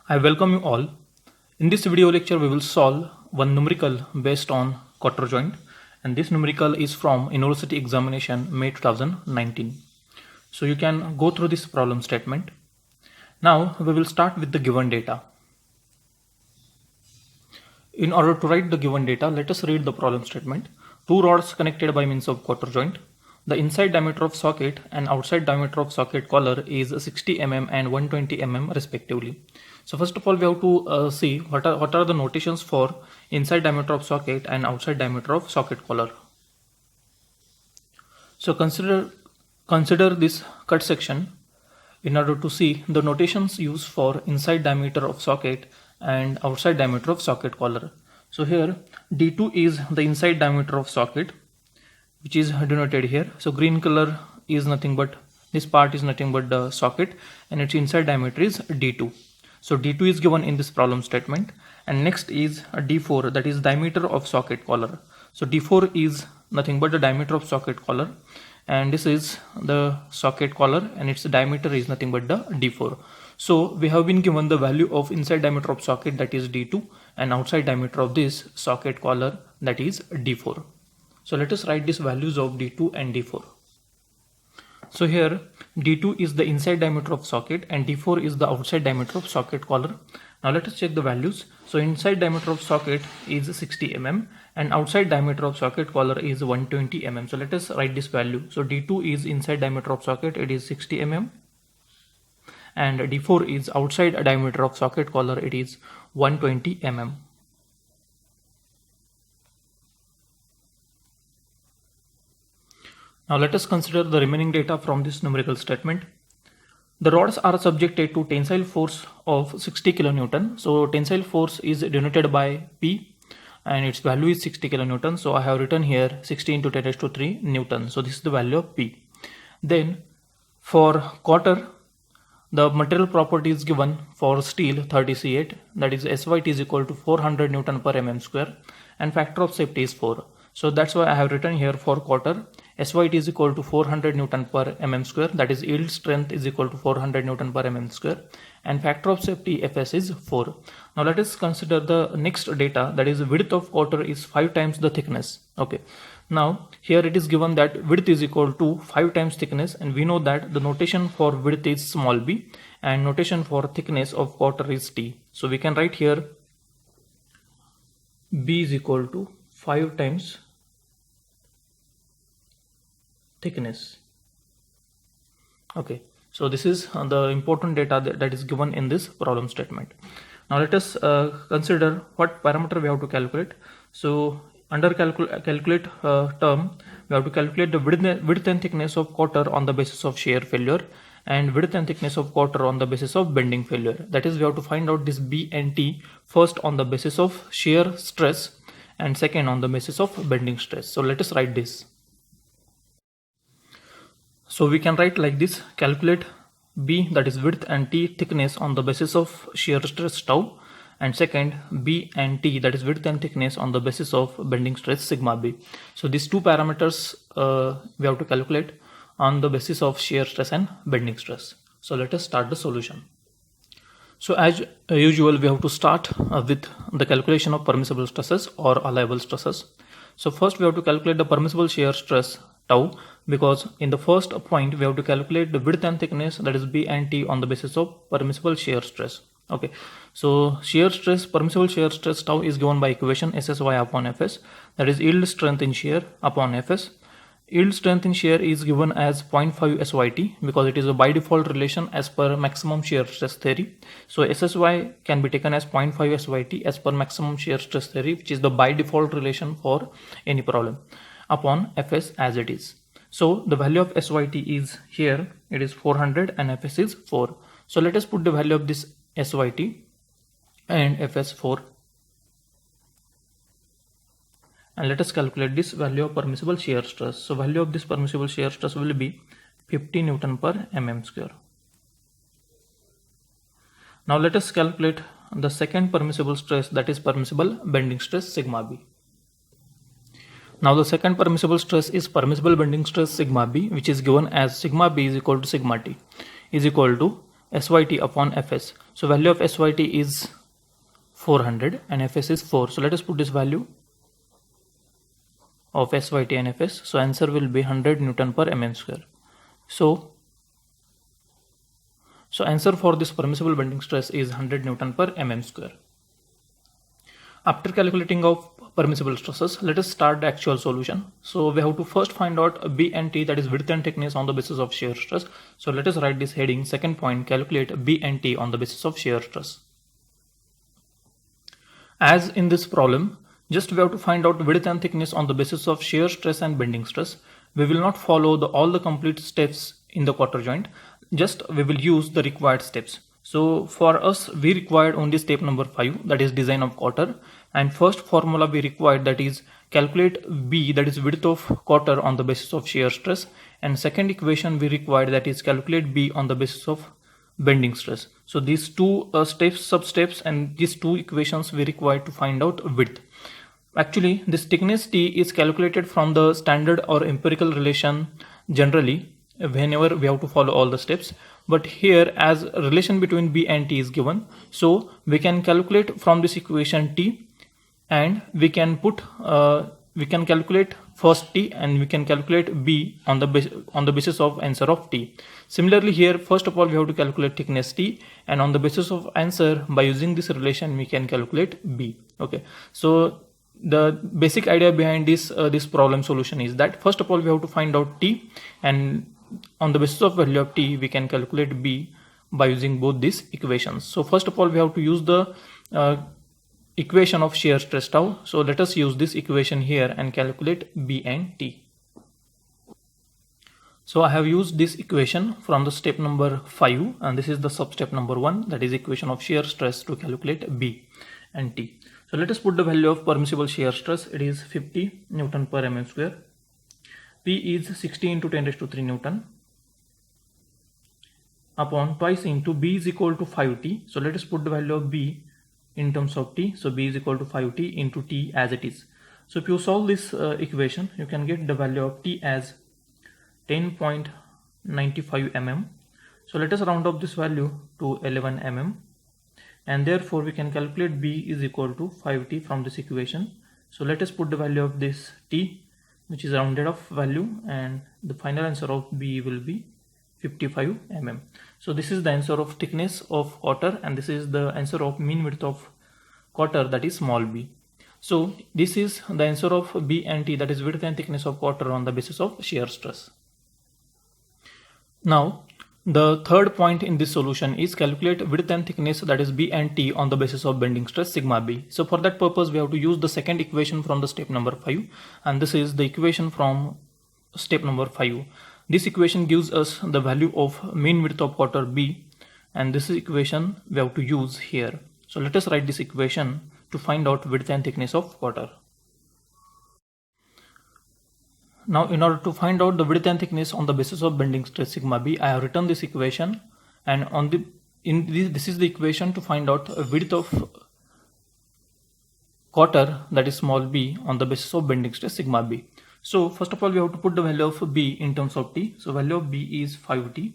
I welcome you all. In this video lecture, we will solve one numerical based on quarter joint, and this numerical is from University Examination May 2019. So you can go through this problem statement. Now we will start with the given data. In order to write the given data, let us read the problem statement. Two rods connected by means of quarter joint. The inside diameter of socket and outside diameter of socket collar is 60 mm and 120 mm respectively. So first of all, we have to see what are the notations for inside diameter of socket and outside diameter of socket collar. So consider this cut section in order to see the notations used for inside diameter of socket and outside diameter of socket collar. So here D2 is the inside diameter of socket, which is denoted here. So green color is nothing but, this part is nothing but the socket, and its inside diameter is D2. So D2 is given in this problem statement. And next is D4, that is diameter of socket collar. So D4 is nothing but the diameter of socket collar, and this is the socket collar, and its diameter is nothing but the D4. So we have been given the value of inside diameter of socket, that is D2, and outside diameter of this socket collar, that is D4. So let us write these values of D2 and D4. So here D2 is the inside diameter of socket and D4 is the outside diameter of socket collar. Now let us check the values. So inside diameter of socket is 60 mm and outside diameter of socket collar is 120 mm. So let us write this value. So D2 is inside diameter of socket, it is 60 mm, and D4 is outside diameter of socket collar, it is 120 mm. Now let us consider the remaining data from this numerical statement. The rods are subjected to tensile force of 60 kN. So tensile force is denoted by P and its value is 60 kN. So I have written here 60 into 10 raised to 3 Newton. So this is the value of P. Then for quarter, the material property is given for steel 30C8, that is SYT is equal to 400 Newton per mm square, and factor of safety is 4. So that's why I have written here for quarter SYT is equal to 400 Newton per mm square, that is yield strength is equal to 400 Newton per mm square, and factor of safety Fs is 4. Now let us consider the next data, that is width of quarter is 5 times the thickness. Okay. Now here it is given that width is equal to 5 times thickness, and we know that the notation for width is small b and notation for thickness of quarter is t. So we can write here b is equal to 5 times thickness. Okay, so this is the important data that is given in this problem statement. Now let us consider what parameter we have to calculate. So under calculate term, we have to calculate the width and thickness of quarter on the basis of shear failure, and width and thickness of quarter on the basis of bending failure. That is, we have to find out this B and T first on the basis of shear stress and second on the basis of bending stress. So let us write this. So we can write like this: calculate B, that is width, and T, thickness, on the basis of shear stress tau, and second B and T, that is width and thickness, on the basis of bending stress sigma B. So these two parameters we have to calculate on the basis of shear stress and bending stress. So let us start the solution. So as usual, we have to start with the calculation of permissible stresses or allowable stresses. So first we have to calculate the permissible shear stress tau, because in the first point we have to calculate the width and thickness, that is B and T, on the basis of permissible shear stress. Okay, so shear stress, permissible shear stress tau is given by equation SSY upon Fs, that is yield strength in shear upon Fs. Yield strength in shear is given as 0.5 SYT because it is a by default relation as per maximum shear stress theory. So SSY can be taken as 0.5 SYT as per maximum shear stress theory, which is the by default relation for any problem, upon Fs as it is. So the value of SYT is here, it is 400 and Fs is 4. So let us put the value of this SYT and Fs 4. And let us calculate this value of permissible shear stress. So value of this permissible shear stress will be 50 Newton per mm square. Now let us calculate the second permissible stress, that is permissible bending stress sigma B. Now the second permissible stress is permissible bending stress sigma B, which is given as sigma B is equal to sigma T is equal to SYT upon Fs. So value of SYT is 400 and Fs is 4. So let us put this value of SYT and Fs. So answer will be 100 Newton per mm square. So answer for this permissible bending stress is 100 Newton per mm square. After calculating of permissible stresses, let us start the actual solution. So we have to first find out B and T, that is width and thickness, on the basis of shear stress. So let us write this heading, second point, calculate B and T on the basis of shear stress. As in this problem, just we have to find out width and thickness on the basis of shear stress and bending stress. We will not follow all the complete steps in the quarter joint, just we will use the required steps. So for us, we required only step number 5, that is design of quarter, and first formula we required, that is calculate B, that is width of quarter, on the basis of shear stress, and second equation we required, that is calculate B on the basis of bending stress. So these two sub steps and these two equations we required to find out width. Actually, this thickness T is calculated from the standard or empirical relation generally whenever we have to follow all the steps, but here as a relation between B and T is given, so we can calculate from this equation T, and we can calculate first T and we can calculate B on the basis of answer of T. Similarly here, first of all we have to calculate thickness T, and on the basis of answer, by using this relation, we can calculate B. Okay, so the basic idea behind this problem solution is that first of all we have to find out T, and on the basis of value of T we can calculate B by using both these equations. So first of all we have to use the equation of shear stress tau. So let us use this equation here and calculate B and T. So I have used this equation from the step number 5, and this is the sub step number 1, that is equation of shear stress to calculate B and T. So let us put the value of permissible shear stress. It is 50 Newton per mm square. P is 60 into 10 raised to 3 Newton upon twice into B is equal to 5T. So let us put the value of B in terms of T. So B is equal to 5T into T as it is. So if you solve this equation, you can get the value of T as 10.95 mm. So let us round up this value to 11 mm, and therefore we can calculate B is equal to 5T from this equation. So let us put the value of this T, which is rounded off value, and the final answer of B will be 55 mm. So this is the answer of thickness of quarter, and this is the answer of mean width of quarter, that is small b. So this is the answer of B and T, that is width and thickness of quarter on the basis of shear stress. Now the third point in this solution is calculate width and thickness, that is B and T, on the basis of bending stress sigma b. So for that purpose we have to use the second equation from the step number 5, and this is the equation from step number 5. This equation gives us the value of mean width of quarter B, and this is equation we have to use here. So let us write this equation to find out width and thickness of quarter. Now in order to find out the width and thickness on the basis of bending stress sigma b, I have written this equation, and this is the equation to find out width of quarter, that is small b, on the basis of bending stress sigma b. So first of all we have to put the value of B in terms of T. So value of B is 5T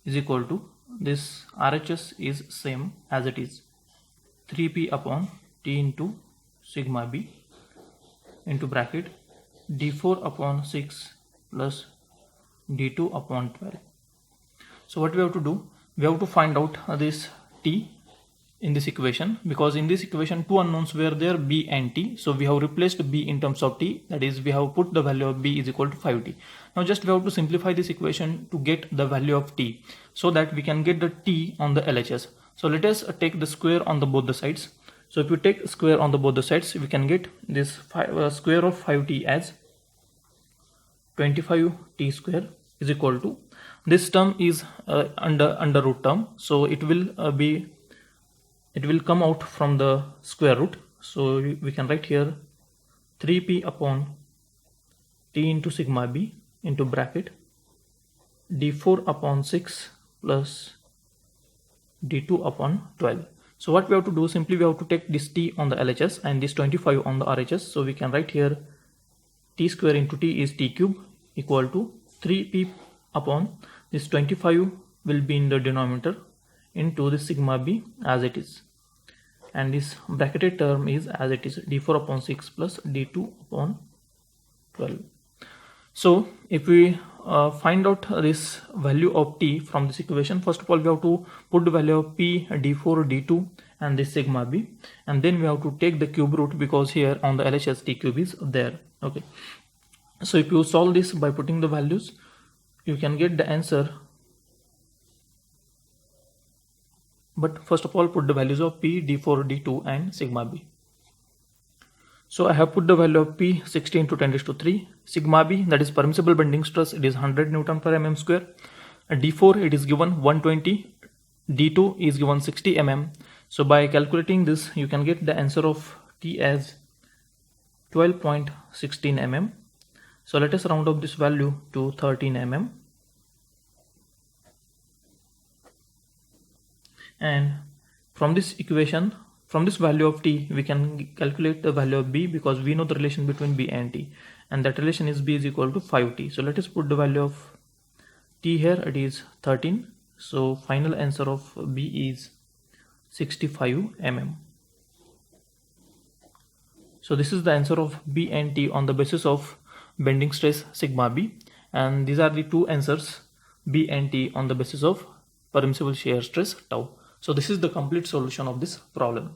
is equal to, this RHS is same as it is, 3P upon T into sigma b into bracket d4 upon 6 plus d2 upon 12. So what we have to do, we have to find out this T in this equation, because in this equation two unknowns were there, B and T. So we have replaced B in terms of T, that is we have put the value of B is equal to 5T. Now just we have to simplify this equation to get the value of T, so that we can get the T on the LHS. So let us take the square on the both the sides. So if you take square on the both the sides, we can get this square of 5T as 25T square is equal to, this term is under root term, so it will come out from the square root. So we can write here 3P upon T into sigma b into bracket d4 upon 6 plus d2 upon 12. So what we have to do, simply we have to take this T on the LHS and this 25 on the RHS. So we can write here T square into T is T cube equal to 3P upon this 25 will be in the denominator into the sigma b as it is, and this bracketed term is as it is, d4 upon 6 plus d2 upon 12. So if we find out this value of t from this equation, first of all we have to put the value of p, d4, d2 and this sigma b, and then we have to take the cube root because here on the LHS t cube is there. Okay, so if you solve this by putting the values, you can get the answer. But first of all, put the values of p, d4, d2 and sigma b. So I have put the value of P 60 into 10 raised to 3. Sigma B, that is permissible bending stress, it is 100 Newton per mm square. D4 it is given 120. D2 is given 60 mm. So by calculating this, you can get the answer of T as 12.16 mm. So let us round up this value to 13 mm. And from this equation, from this value of t, we can calculate the value of b because we know the relation between b and t, and that relation is b is equal to 5t. So let us put the value of t here, it is 13. So final answer of b is 65 mm. So this is the answer of b and t on the basis of bending stress sigma b, and these are the two answers, b and t, on the basis of permissible shear stress tau. So this is the complete solution of this problem.